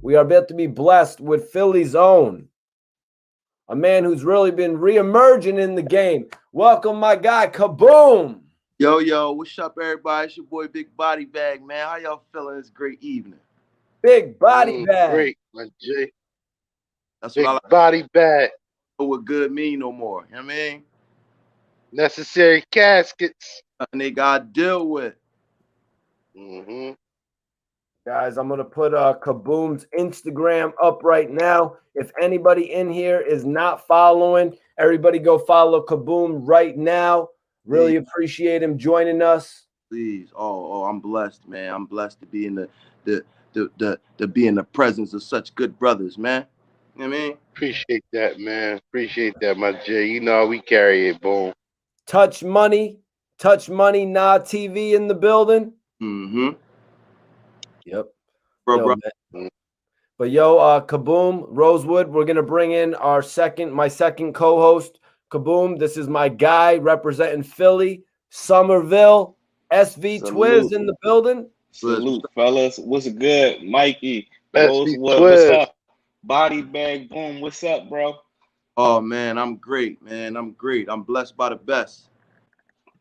we are about to be blessed with Philly's own, a man who's really been re-emerging in the game. Welcome, my guy, Kaboom. Yo, what's up, everybody? It's your boy, Big Body Bag, man. How y'all feeling this great evening? Big body bag. Great, my J. That's Big what I like body bag. to know what good mean no more. You know what I mean? Necessary caskets. Nothing they got to deal with. Mm-hmm. Guys, I'm going to put Kaboom's Instagram up right now. If anybody in here is not following, everybody go follow Kaboom right now. Really appreciate him joining us. Please. Oh, I'm blessed, man. I'm blessed to be in to be in the presence of such good brothers, man. You know what I mean? Appreciate that, man. Appreciate that, my J. You know how we carry it, boom. Touch Money, Nah TV in the building. Mm-hmm. Yep. Bro. But Kaboom, Rosewood, we're gonna bring in my second co-host, Kaboom. This is my guy representing Philly, Somerville, SV Twizz in the building. Salute, fellas. What's good, Mikey? SV Rosewood, what's up? Body Bag, boom. What's up, bro? Oh man, I'm great, man. I'm great. I'm blessed by the best.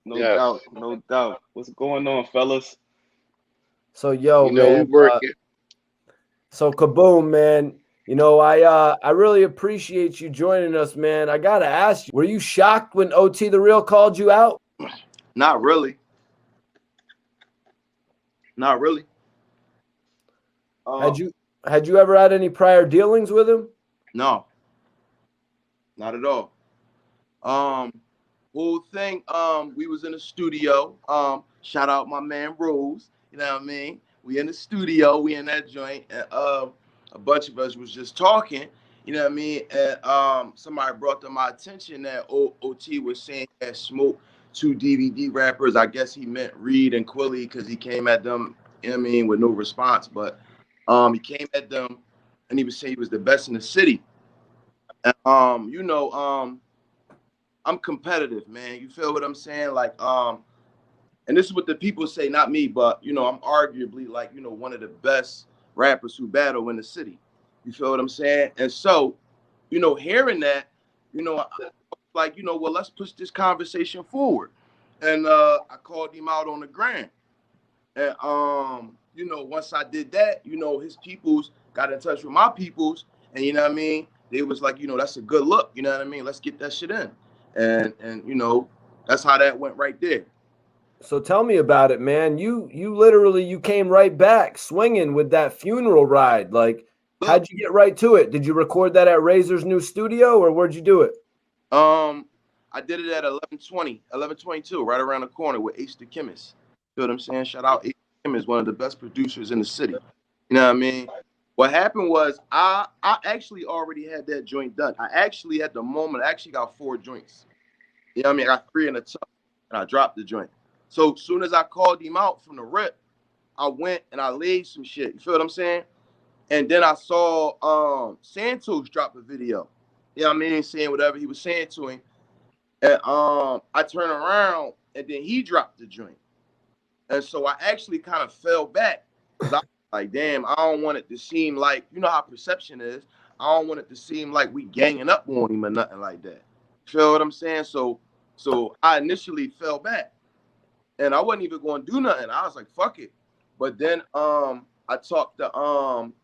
No doubt. What's going on, fellas? So we working. So Kaboom, man, I really appreciate you joining us, man. I gotta ask you, were you shocked when OT the Real called you out? Not really. Had you ever had any prior dealings with him? No, not at all. Whole thing. We was in the studio. Shout out my man Rose. You know what I mean? We in the studio, we in that joint, and a bunch of us was just talking, you know what I mean? And somebody brought to my attention that OT was saying that Smoke 2 DVD rappers. I guess he meant Reed and Quilly because he came at them, you know what I mean, with no response. But he came at them and he was saying he was the best in the city. And, I'm competitive, man. You feel what I'm saying? Like, and this is what the people say, not me, but, I'm arguably like, one of the best rappers who battle in the city. You feel what I'm saying? And so, hearing that, like, well, let's push this conversation forward. And I called him out on the gram. And, once I did that, his peoples got in touch with my peoples. And, you know what I mean? They was like, that's a good look. You know what I mean? Let's get that shit in. And that's how that went right there. So tell me about it, man. You literally came right back swinging with that funeral ride. Like, how'd you get right to it? Did you record that at Razor's new studio, or where'd you do it? I did it at 1122, right around the corner with Ace the Chemist. You know what I'm saying? Shout out Ace the Chemist, one of the best producers in the city. You know what I mean? What happened was I actually already had that joint done. I actually got 4 joints. You know what I mean? I got 3 in the tuck, and I dropped the joint. So as soon as I called him out from the rip, I went and I laid some shit. You feel what I'm saying? And then I saw Santos drop a video. You know what I mean? Saying whatever he was saying to him. And I turned around and then he dropped the joint. And so I actually kind of fell back. Because I was like, damn, I don't want it to seem like, you know how perception is. I don't want it to seem like we ganging up on him or nothing like that. You feel what I'm saying? So I initially fell back. And I wasn't even going to do nothing. I was like, fuck it. But then I talked to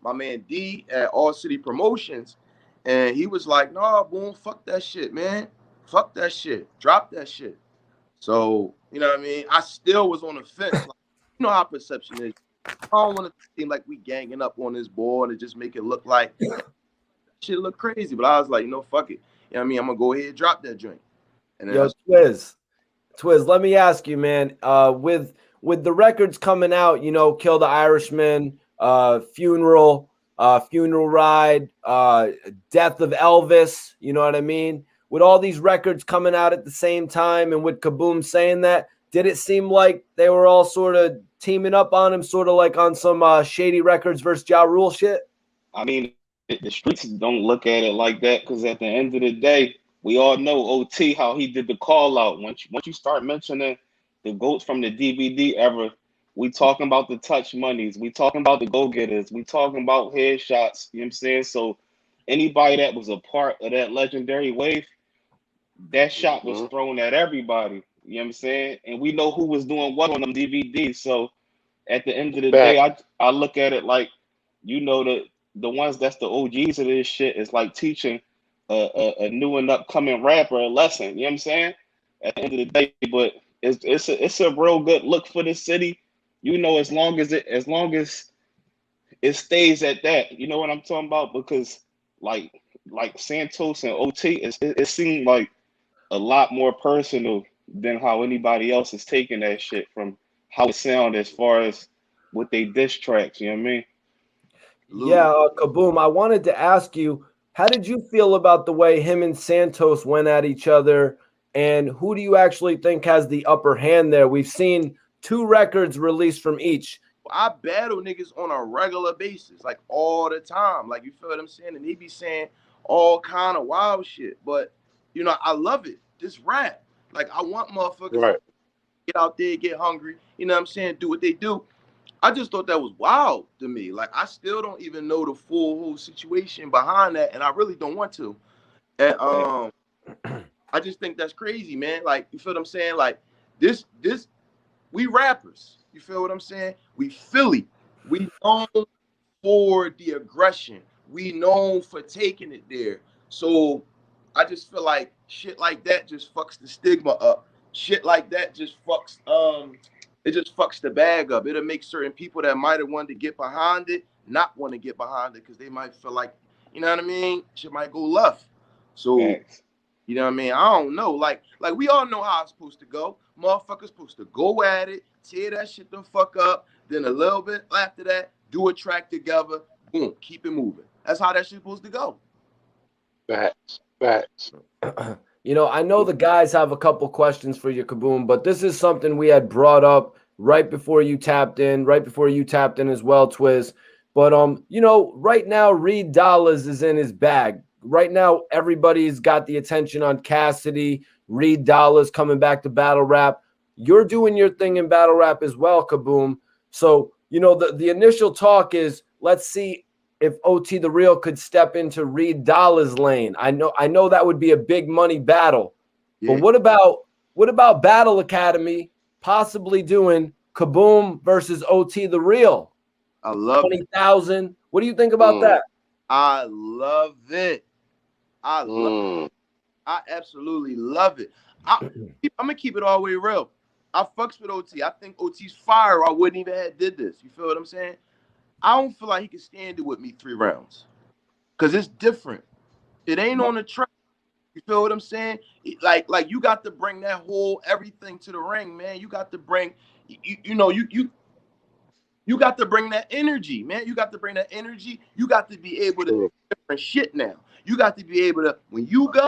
my man D at All City Promotions. And he was like, no, boom, fuck that shit, man. Fuck that shit. Drop that shit. So, you know what I mean? I still was on the fence. Like, you know how perception is. I don't want it to seem like we ganging up on this board and just make it look like shit look crazy. But I was like, fuck it. You know what I mean? I'm going to go ahead and drop that joint. And then Twizz, let me ask you, man, with the records coming out, Kill the Irishman, Funeral Ride, Death of Elvis, you know what I mean? With all these records coming out at the same time and with Kaboom saying that, did it seem like they were all sort of teaming up on him, sort of like on some Shady Records versus Ja Rule shit? I mean, the streets don't look at it like that because at the end of the day, we all know OT how he did the call out. Once you start mentioning the GOATs from the DVD era, We talking about the touch monies. We talking about the go-getters. We talking about headshots. You know what I'm saying? So anybody that was a part of that legendary wave, that shot was thrown at everybody. You know what I'm saying? And we know who was doing what on them DVDs. So at the end of the day, I look at it like, you know, the ones that's the OGs of this shit is like teaching a new and upcoming rapper a lesson. You know what I'm saying? At the end of the day, but it's a real good look for the city. You know, as long as it stays at that, you know what I'm talking about? Because like Santos and OT, it seemed like a lot more personal than how anybody else is taking that shit from how it sound as far as with they diss tracks. You know what I mean? Yeah, Kaboom, I wanted to ask you, how did you feel about the way him and Santos went at each other? And who do you actually think has the upper hand there? We've seen 2 records released from each. I battle niggas on a regular basis, like all the time. Like, you feel what I'm saying? And they be saying all kind of wild shit. But, you know, I love it. This rap. Like, I want motherfuckers to get out there, get hungry. You know what I'm saying? Do what they do. I just thought that was wild to me. Like, I still don't even know the full whole situation behind that, and I really don't want to. And I just think that's crazy, man. Like, you feel what I'm saying? Like, this, we rappers. You feel what I'm saying? We Philly. We known for the aggression. We known for taking it there. So I just feel like shit like that just fucks the stigma up. Shit like that just fucks it just fucks the bag up. It'll make certain people that might have wanted to get behind it not want to get behind it because they might feel like, you know what I mean? Shit might go left. So you know what I mean? I don't know. Like we all know how it's supposed to go. Motherfuckers supposed to go at it, tear that shit the fuck up. Then a little bit after that, do a track together. Boom, keep it moving. That's how that shit's supposed to go. Facts. You know, I know the guys have a couple questions for you, Kaboom, but this is something we had brought up right before you tapped in as well, Twizz. But you know, right now Reed Dollaz is in his bag. Right now, everybody's got the attention on Cassidy, Reed Dollaz coming back to battle rap. You're doing your thing in battle rap as well, Kaboom. So, you know, the initial talk is, let's see if OT the Real could step into Reed Dollaz lane. I know that would be a big money battle. Yeah. But what about Battle Academy possibly doing Kaboom versus OT the Real? I love 20,000. What do you think about that? I love it. I absolutely love it. I'm gonna keep it all the way real. I fucks with OT. I think OT's fire. I wouldn't even have did this. You feel what I'm saying? I don't feel like he can stand it with me 3 rounds. Cause it's different. It ain't on the track. You feel what I'm saying? Like you got to bring that whole everything to the ring, man. You got to bring, you got to bring that energy, man. You got to bring that energy. You got to be able to do different shit now. You got to be able to, when you go,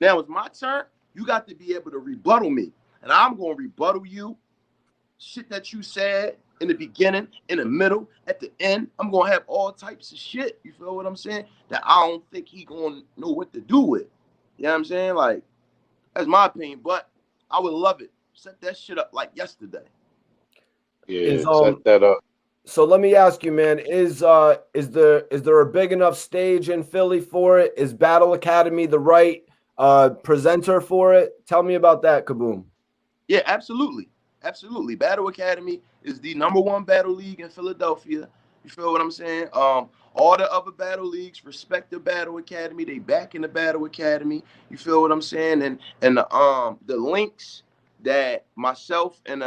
now it's my turn, you got to be able to rebuttal me. And I'm going to rebuttal you. Shit that you said in the beginning, in the middle, at the end. I'm going to have all types of shit. You feel what I'm saying? That I don't think he going to know what to do with. You know what I'm saying? Like, that's my opinion. But I would love it. Set that shit up like yesterday. Yeah, set that up. So let me ask you, man, is there a big enough stage in Philly for it? Is Battle Academy the right presenter for it? Tell me about that, Kaboom. Yeah, absolutely. Absolutely. Battle Academy is the #1 battle league in Philadelphia. You feel what I'm saying? All the other battle leagues respect the Battle Academy. They back in the Battle Academy. You feel what I'm saying? And the links that myself and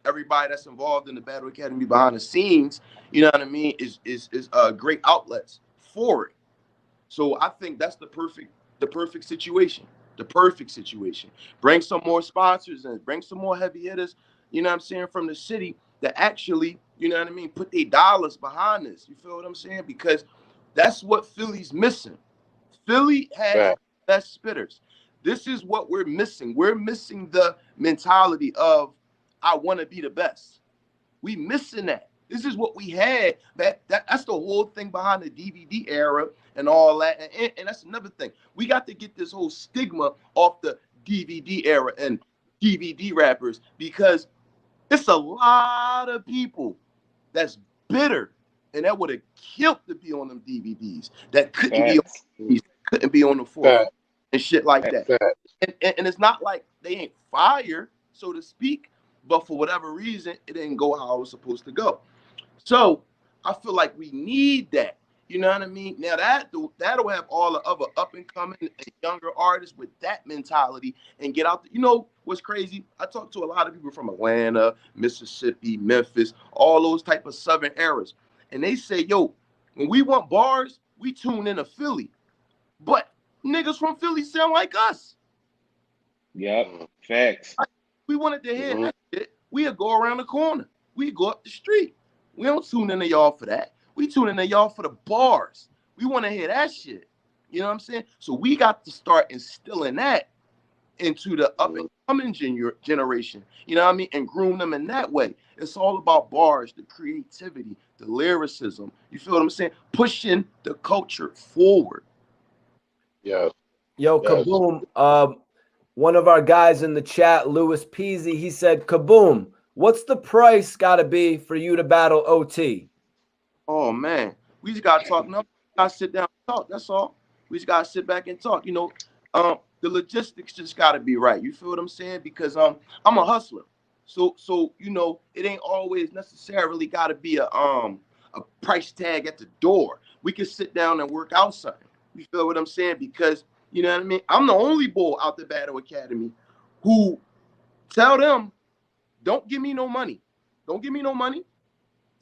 everybody that's involved in the Battle Academy behind the scenes, you know what I mean, is great outlets for it. So I think that's the perfect situation. The perfect situation. Bring some more sponsors and bring some more heavy hitters, you know what I'm saying, from the city that actually, you know what I mean, put their dollars behind this. You feel what I'm saying? Because that's what Philly's missing. Philly has best spitters. This is what we're missing. We're missing the mentality of, I want to be the best. We missing that. This is what we had. That's the whole thing behind the DVD era and all that. And that's another thing. We got to get this whole stigma off the DVD era and DVD rappers, because It's a lot of people that's bitter and that would have killed to be on them DVDs that couldn't be on Facts. these, couldn't be on the forefront and shit like that. And it's not like they ain't fire, so to speak, but for whatever reason, it didn't go how it was supposed to go. So I feel like we need that. You know what I mean? Now that'll have all the other up and coming and younger artists with that mentality and get out. You know what's crazy? I talked to a lot of people from Atlanta, Mississippi, Memphis, all those type of Southern areas, and they say, "Yo, when we want bars, we tune in to Philly, but niggas from Philly sound like us. Yep. Facts. We wanted to hear that shit. We'll go around the corner. We go up the street. We don't tune in to y'all for that. We tune in to y'all for the bars. We want to hear that shit. You know what I'm saying? So we got to start instilling that into the up and coming generation. You know what I mean? And groom them in that way. It's all about bars, the creativity, the lyricism. You feel what I'm saying? Pushing the culture forward. Yes. Yo, Yes. Kaboom. One of our guys in the chat, Louis Peasy, he said, Kaboom, what's the price got to be for you to battle OT? Oh, man. We just got to talk. No, got to sit down and talk. That's all. We just got to sit back and talk. You know, the logistics just got to be right. You feel what I'm saying? Because I'm a hustler. So you know, it ain't always necessarily got to be a price tag at the door. We can sit down and work out something. You feel what I'm saying? Because, you know what I mean? I'm the only boy out the Battle Academy who tell them, don't give me no money. Don't give me no money.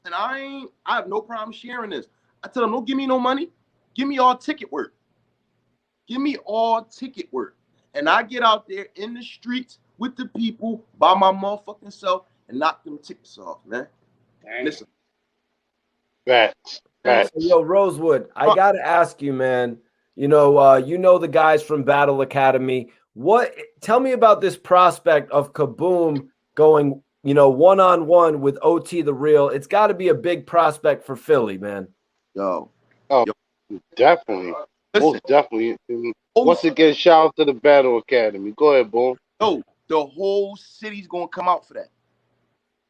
And I have no problem sharing this. I tell them, don't give me no money. Give me all ticket work. Give me all ticket work. And I get out there in the streets with the people by my motherfucking self and knock them tickets off, man. Listen. Facts. So, yo, Rosewood, I got to ask you, man, you know the guys from Battle Academy. Tell me about this prospect of Kaboom going, one-on-one with OT the Real. It's got to be a big prospect for Philly, man. Yo. Definitely. Listen, most definitely. Once again, shout out to the Battle Academy. Go ahead, Boom. Yo, the whole city's going to come out for that.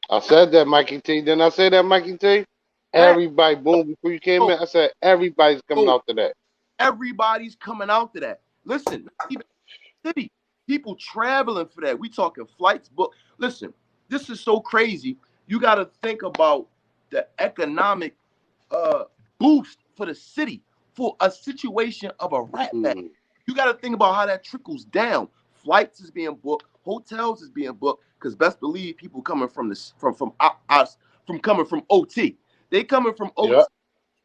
I said that, Mikey T. Didn't I say that, Mikey T? Everybody, Boom, before you came in, I said everybody's coming out to that. Everybody's coming out to that. Listen, not even city. People traveling for that. We talking flights, book. Listen, this is so crazy. You got to think about the economic boost for the city for a situation of a rap battle. You got to think about how that trickles down. Flights is being booked, hotels is being booked, because best believe people coming from us coming from OT. They coming from OT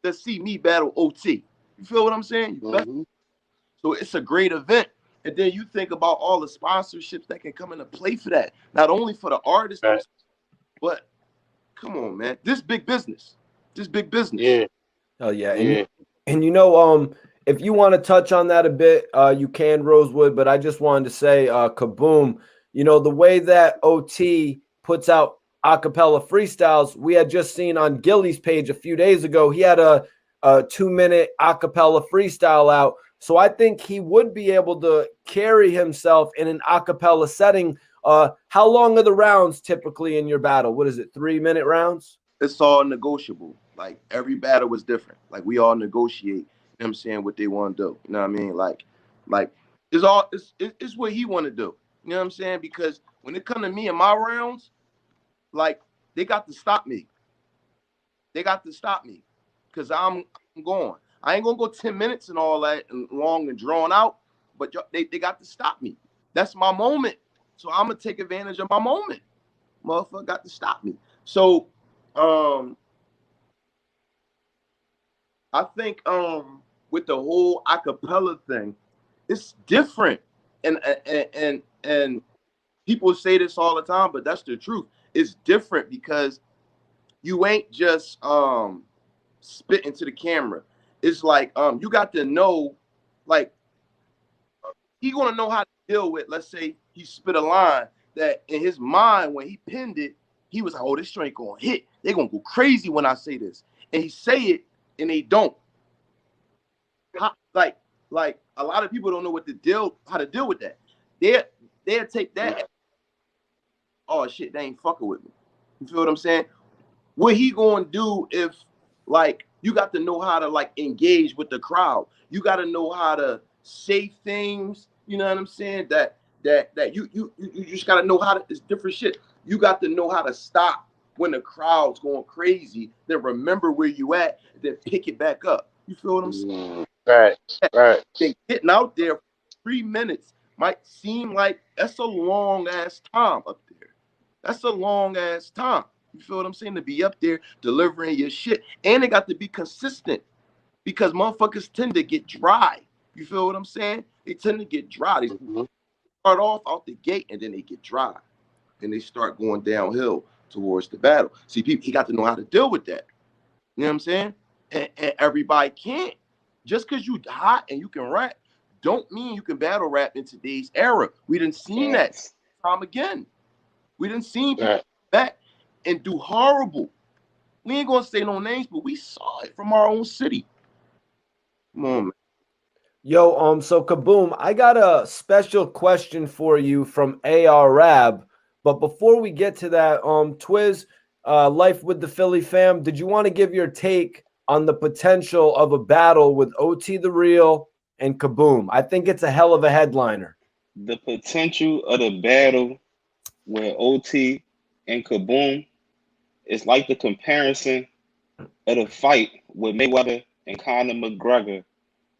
to see me battle OT. You feel what I'm saying? So it's a great event. And then you think about all the sponsorships that can come into play for that. Not only for the artists, but come on, man. This big business. Yeah. Oh, yeah. And if you want to touch on that a bit, you can, Rosewood. But I just wanted to say, Kaboom, the way that OT puts out acapella freestyles, we had just seen on Gilly's page a few days ago, he had a 2-minute acapella freestyle out. So I think he would be able to carry himself in an acapella setting. How long are the rounds typically in your battle? What is it, 3-minute rounds? It's all negotiable. Like every battle was different. Like we all negotiate, you know what I'm saying, what they want to do. You know what I mean? Like it's what he want to do. You know what I'm saying? Because when it come to me and my rounds, like they got to stop me. Because I'm going. I ain't gonna go 10 minutes and all that and long and drawn out, but they got to stop me. That's my moment. So I'm gonna take advantage of my moment. Motherfucker got to stop me. So I think with the whole acapella thing, it's different. And people say this all the time, but that's the truth. It's different because you ain't just spit into the camera. It's like you got to know, like he gonna know how to deal with. Let's say he spit a line that in his mind when he pinned it, he was like, "Oh, this straight gonna hit. They gonna go crazy when I say this," and he say it and they don't. Like a lot of people don't know how to deal with that. They'll take that. Oh shit, they ain't fucking with me. You feel what I'm saying? What he gonna do if, like, you got to know how to, like, engage with the crowd. You got to know how to say things. You know what I'm saying? That you just got to know how to. It's different shit. You got to know how to stop when the crowd's going crazy. Then remember where you at. Then pick it back up. You feel what I'm saying? Right. Then getting out there for 3 minutes might seem like that's a long ass time up there. That's a long ass time. You feel what I'm saying? To be up there delivering your shit. And it got to be consistent because motherfuckers tend to get dry. You feel what I'm saying? They tend to get dry. They start off out the gate and then they get dry. And they start going downhill towards the battle. See, people, he got to know how to deal with that. You know what I'm saying? And everybody can't. Just because you hot and you can rap, don't mean you can battle rap in today's era. We done seen that time again. We done seen people back and do horrible. We ain't gonna say no names, but we saw it from our own city. Come on, man. Yo, so Kaboom, I got a special question for you from AR Rab. But before we get to that, Twizz, Life with the Philly fam, did you want to give your take on the potential of a battle with OT the Real and Kaboom? I think it's a hell of a headliner. The potential of the battle with OT and Kaboom is like the comparison of the fight with Mayweather and Conor McGregor.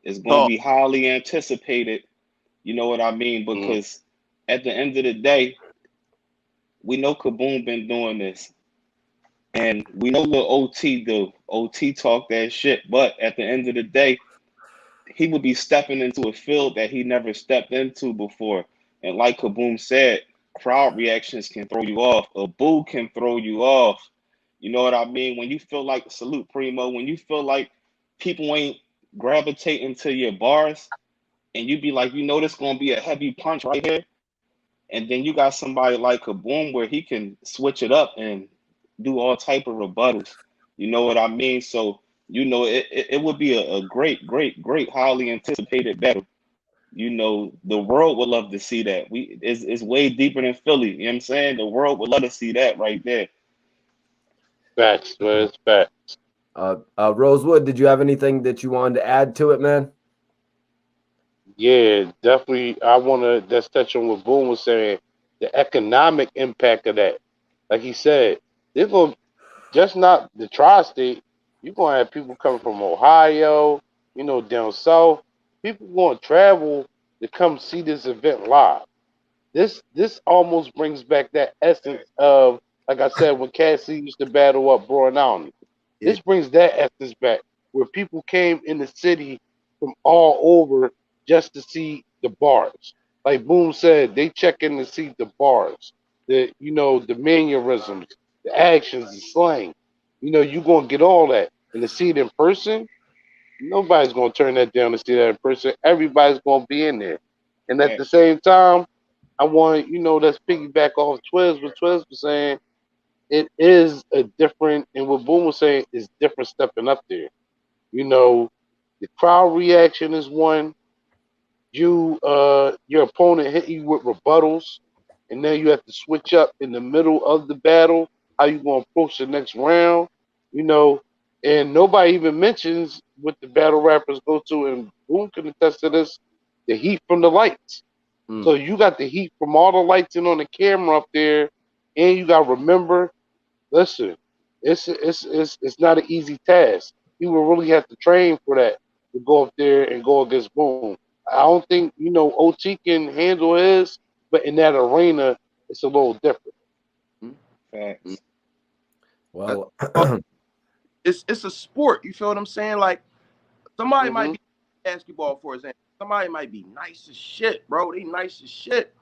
It's going to be highly anticipated. You know what I mean? Because at the end of the day, we know Kaboom been doing this. And we know what OT do. OT talk that shit. But at the end of the day, he would be stepping into a field that he never stepped into before. And like Kaboom said, crowd reactions can throw you off. A boo can throw you off. You know what I mean? When you feel like, salute Primo, when you feel like people ain't gravitating to your bars and you be like, you know, this going to be a heavy punch right here. And then you got somebody like Kaboom where he can switch it up and do all type of rebuttals. You know what I mean? So, you know, it would be a great, highly anticipated battle. You know, the world would love to see that. It's way deeper than Philly. You know what I'm saying? The world would love to see that right there. Facts, man. It's facts. Rosewood, did you have anything that you wanted to add to it, man? Yeah, definitely. I want to just touch on what Boom was saying, the economic impact of that. Like he said, they're going to just not the tri-state. You're going to have people coming from Ohio, you know, down south. People going to travel to come see this event live. This almost brings back that essence of, like I said, when Cassie used to battle up Broad Island. This brings that essence back, where people came in the city from all over just to see the bars. Like Boom said, they check in to see the bars, the the mannerisms, the actions, the slang. You know, you're gonna get all that. And to see it in person, nobody's gonna turn that down to see that in person. Everybody's gonna be in there. And at the same time, I want, let's piggyback off Twizz, what Twizz was saying. It is a different, and what Boom was saying is different stepping up there. You know, the crowd reaction is one. Your opponent hit you with rebuttals, and then you have to switch up in the middle of the battle. How you gonna approach the next round? You know, and nobody even mentions what the battle rappers go to, and Boom can attest to this: the heat from the lights. So you got the heat from all the lights in on the camera up there, and you got to remember. Listen, it's not an easy task. You will really have to train for that to go up there and go against Boom. I don't think OT can handle his, but in that arena, it's a little different. Facts. Well, it's a sport. You feel what I'm saying? Like, somebody might be basketball, for example. Somebody might be nice as shit, bro. They nice as shit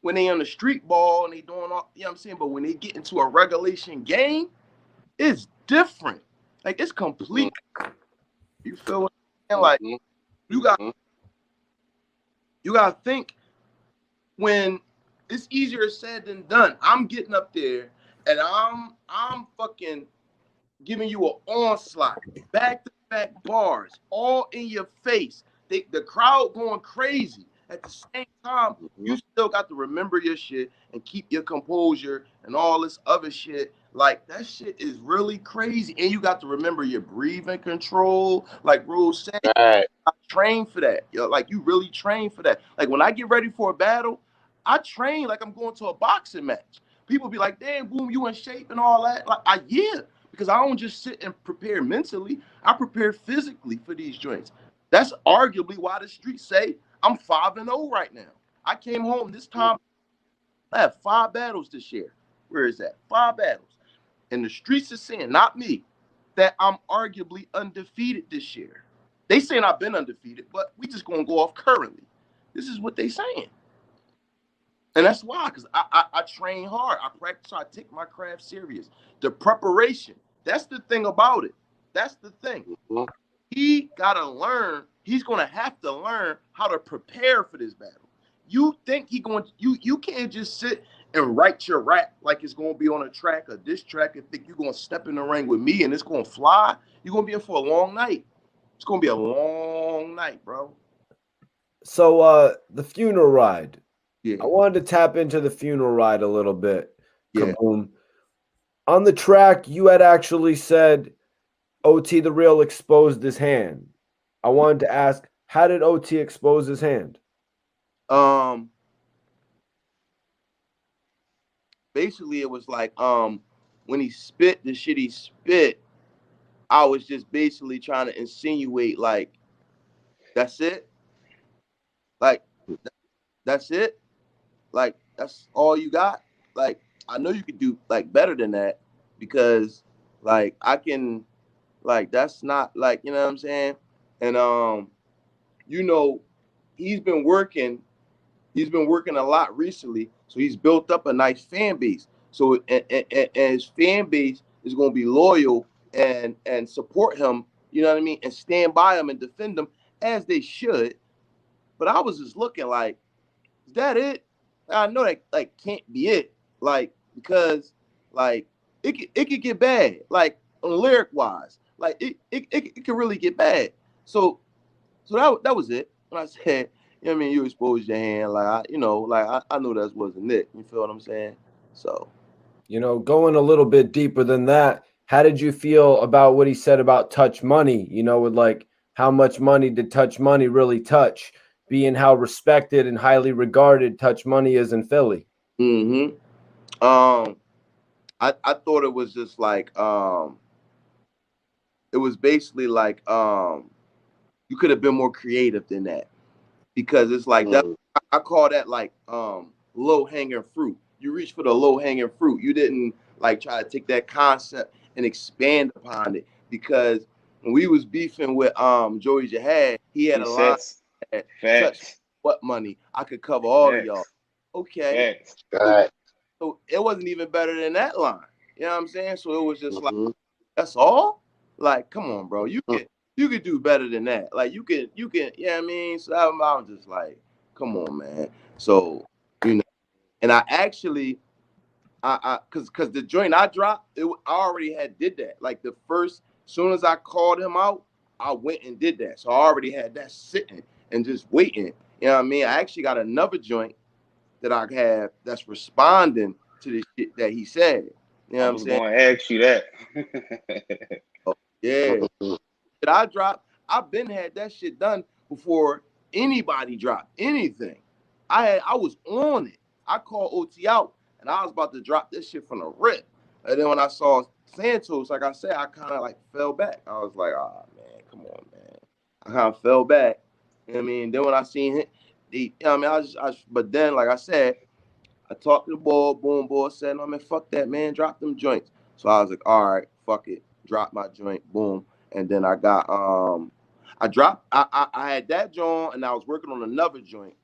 when they on the street ball and they doing all, you know what I'm saying? But when they get into a regulation game, it's different. Like, it's complete. You feel what I'm saying? Like, you got to think, when it's easier said than done. I'm getting up there and I'm fucking giving you an onslaught, back to back bars, all in your face. The crowd going crazy. at the same time, you still got to remember your shit and keep your composure and all this other shit. Like, that shit is really crazy. And you got to remember your breathing control. Like Rose said, Right. I train for that. Yo, like, you really train for that. Like, when I get ready for a battle, I train like I'm going to a boxing match. People be like, damn, Boom, you in shape and all that. Like, yeah, because I don't just sit and prepare mentally. I prepare physically for these joints. That's arguably why the streets say I'm 5-0 right now. I came home this time. I have 5 battles this year. Where is that? 5 battles. And the streets are saying, not me, that I'm arguably undefeated this year. They saying I've been undefeated, but we just gonna go off currently. This is what they saying. And that's why, because I train hard. I practice, I take my craft serious. The preparation, that's the thing about it. That's the thing. He gotta learn, he's gonna have to learn how to prepare for this battle. You think you can't just sit and write your rap like it's gonna be on a track or this track and think you're gonna step in the ring with me and it's gonna fly. You're gonna be in for a long night. It's gonna be a long night, bro. So the funeral ride. Yeah. I wanted to tap into the funeral ride a little bit. Yeah. Kaboom. On the track, you had actually said OT the Real exposed his hand. I wanted to ask, how did OT expose his hand? Basically it was like when he spit the shit he spit, I was just basically trying to insinuate like that's it. Like that's it. Like that's all you got. Like I know you could do like better than that because like I can like that's not like you know what I'm saying? And you know, he's been working a lot recently, so he's built up a nice fan base. So and his fan base is going to be loyal and support him, you know what I mean, and stand by him and defend him as they should. But I was just looking like, is that it? I know that like can't be it, like because like it could get bad, like lyric wise, like it could really get bad. So that was it. When I said, you know what I mean, you exposed your hand, like I knew that wasn't it. You feel what I'm saying? So, you know, going a little bit deeper than that, how did you feel about what he said about Touch Money? You know, with like how much money did Touch Money really touch, being how respected and highly regarded Touch Money is in Philly. I thought it was just like it was basically like you could have been more creative than that. Because it's like that, I call that like low hanging fruit. You reach for the low hanging fruit. You didn't like try to take that concept and expand upon it. Because when we was beefing with Joey Jihad, he had a line that touch what money. I could cover all of y'all. Okay. So it wasn't even better than that line. You know what I'm saying? So it was just like, that's all? Like, come on, bro. You could do better than that. Like you can, you know what I mean? So I'm just like, come on, man. So, you know, and I actually, cause the joint I dropped, I already did that. Like the first, soon as I called him out, I went and did that. So I already had that sitting and just waiting. You know what I mean? I actually got another joint that I have that's responding to the shit that he said. You know what I'm saying? I was going to ask you that. Yeah. That I dropped, I've been had that shit done before anybody dropped anything. I was on it. I called OT out and I was about to drop this shit from the rip. And then when I saw Santos, like I said, I kind of like fell back. I was like, oh man, come on, man. I kind of fell back. You know what I mean? Then when I seen him, you know what I mean? But then, like I said, I talked to the boy said, no man, fuck that, man, drop them joints. So I was like, all right, fuck it. Drop my joint, boom. And then I got I had that joint and I was working on another joint.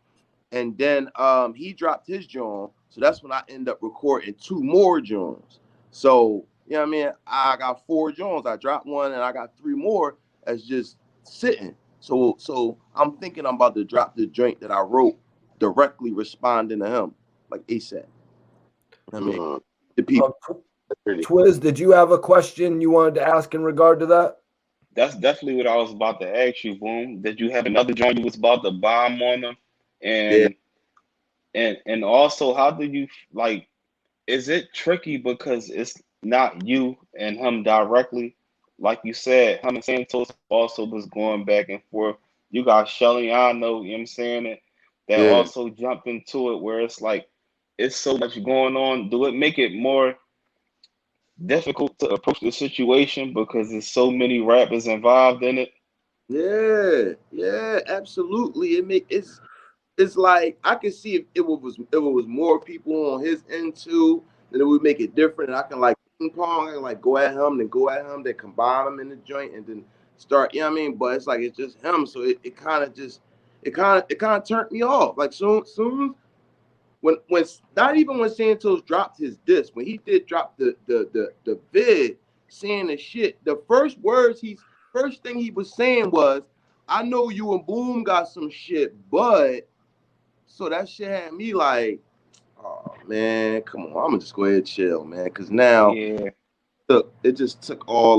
And then he dropped his joint. So that's when I end up recording 2 more joints. So, you know what I mean? I got 4 joints. I dropped one and I got 3 more that's just sitting. So I'm thinking I'm about to drop the joint that I wrote directly responding to him, like ASAP. I mean, the people. Twizz, did you have a question you wanted to ask in regard to that? That's definitely what I was about to ask you, Boom. Did you have another joint you was about to bomb on them? And and also, how do you like? Is it tricky because it's not you and him directly? Like you said, him and Santos also was going back and forth. You got Shelly, I know, you know what I'm saying? That Yeah. also jumped into it where it's like it's so much going on. Do it make it more difficult to approach the situation because there's so many rappers involved in it? Yeah, absolutely. It's like I can see if it was more people on his end too, then it would make it different. And I can like ping pong and like go at him, then combine them in the joint and then start, you know what I mean? But it's like it's just him. So it kind of just it kind of turned me off. Like soon when not even when Santos dropped his disc, when he did drop the vid saying the shit, the first thing he was saying was, I know you and Boom got some shit, but so that shit had me like, oh man, come on, I'm gonna just go ahead and chill, man, because now Yeah. it just took all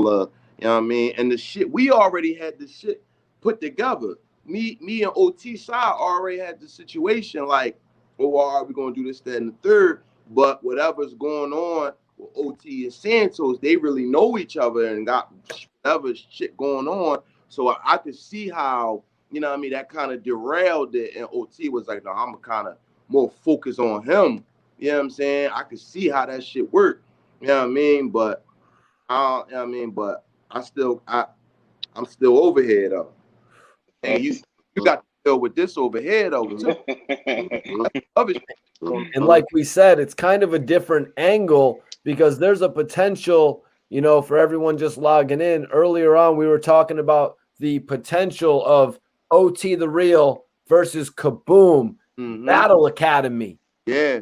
you know what I mean, and the shit we already had the shit put together. Me and OT side already had the situation like, oh, well, are we gonna do this, that, and the third? But whatever's going on with OT and Santos, they really know each other and got whatever shit going on. So I could see how, you know what I mean, that kind of derailed it. And OT was like, no, I'm kind of more focused on him. You know what I'm saying? I could see how that shit worked. You know what I mean? But you know what I mean, but I'm still over here though. And you got to deal with this over here though too. Other shit going And on. like we said, it's kind of a different angle because there's a potential, for everyone just logging in. Earlier on, we were talking about the potential of OT the Real versus Kaboom Battle Academy. Yeah,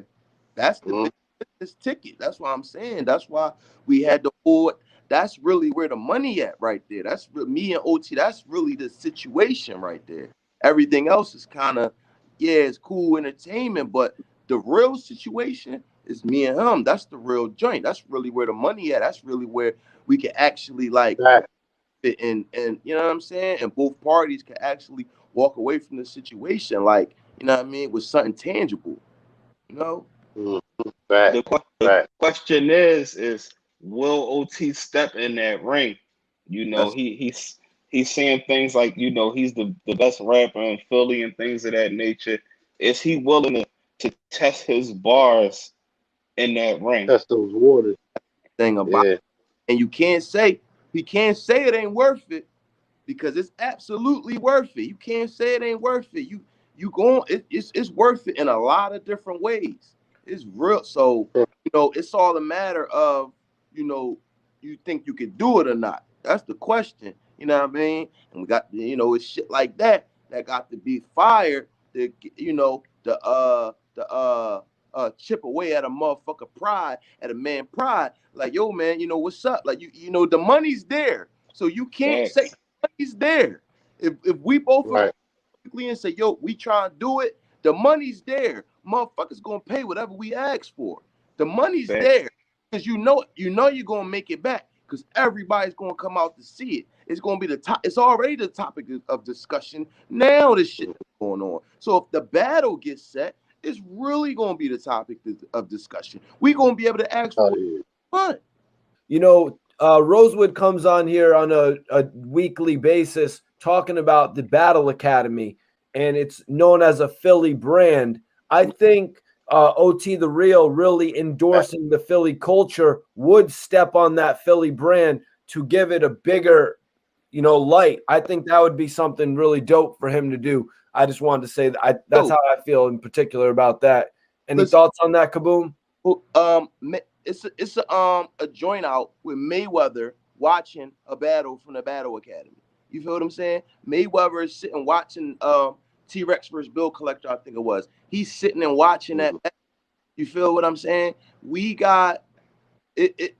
that's the this ticket. That's what I'm saying. That's why we had the board. That's really where the money at right there. That's me and OT. That's really the situation right there. Everything else is kind of, yeah, it's cool entertainment, but the real situation is me and him. That's the real joint. That's really where the money at. That's really where we can actually like Right. fit in, and you know what I'm saying. And both parties can actually walk away from the situation like, you know what I mean, with something tangible. You know. Right. The Right. question is will OT step in that ring? That's He's saying things like, he's the best rapper in Philly and things of that nature. Is he willing to test his bars in that ring? Test those waters. the thing about Yeah. it. And he can't say it ain't worth it because it's absolutely worth it. You can't say it ain't worth it. It's worth it in a lot of different ways. It's real. So, it's all a matter of, you think you can do it or not. That's the question. You know what I mean? And we got, it's shit like that got to be fired. Chip away at a motherfucker pride, at a man pride. Like, yo, man, what's up? Like, the money's there. So you can't say Facts. the money's there. If we both agree Right. quickly and say, yo, we try to do it, the money's there. Motherfuckers gonna pay whatever we ask for. The money's Facts. there. Because you're gonna make it back. Because everybody's gonna come out to see it. It's gonna be it's already the topic of discussion. Now this shit is going on. So if the battle gets set, it's really gonna be the topic of discussion. We're gonna be able to ask for fun. Rosewood comes on here on a weekly basis talking about the Battle Academy, and it's known as a Philly brand. I think OT the Real really endorsing the Philly culture would step on that Philly brand to give it a bigger, light. I think that would be something really dope for him to do. I just wanted to say that's how I feel in particular about that. Any thoughts on that, Kaboom? It's a joint out with Mayweather watching a battle from the Battle Academy. You feel what I'm saying? Mayweather is sitting watching T-Rex versus Bill Collector, I think it was. He's sitting and watching that. You feel what I'm saying? We got the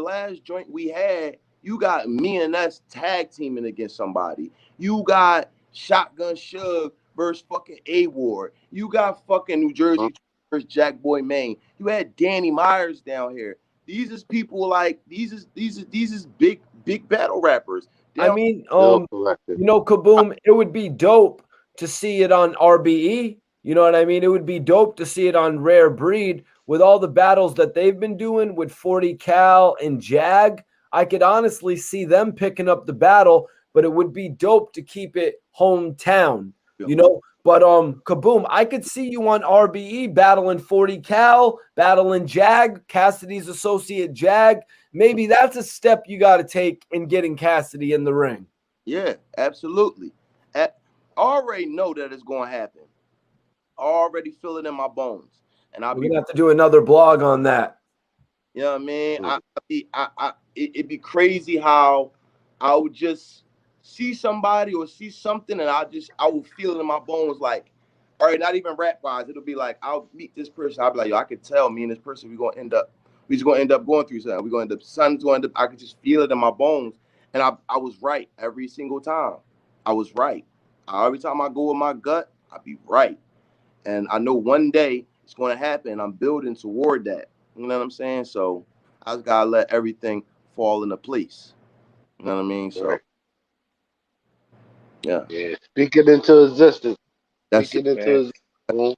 last joint we had, you got me and us tag teaming against somebody. You got Shotgun Shug versus fucking A-Ward. You got fucking New Jersey versus Jack Boy Maine. You had Danny Myers down here. These is people like these is big battle rappers. I mean, Kaboom, it would be dope to see it on RBE. You know what I mean? It would be dope to see it on Rare Breed with all the battles that they've been doing with 40 Cal and Jag. I could honestly see them picking up the battle, but it would be dope to keep it hometown, you know? But Kaboom, I could see you on RBE battling 40 Cal, battling Jag, Cassidy's associate Jag. Maybe that's a step you got to take in getting Cassidy in the ring. Yeah, absolutely. I already know that it's going to happen. I already feel it in my bones. And We're going to have to do another blog on that. You know what I mean? It'd be crazy how I would just see somebody or see something and I would feel it in my bones like, all right, not even rap wise. It'll be like, I'll meet this person. I'll be like, yo, I could tell me and this person, we're just going to end up going through something. We're going to end up, sun's going to, I could just feel it in my bones. And I was right every single time. I was right. Every time I go with my gut, I'll be right. And I know one day it's going to happen. I'm building toward that. You know what I'm saying? So I just got to let everything fall into place. You know what I mean? So, Right. yeah. Yeah, speak it into existence. That's Speak it. it into existence.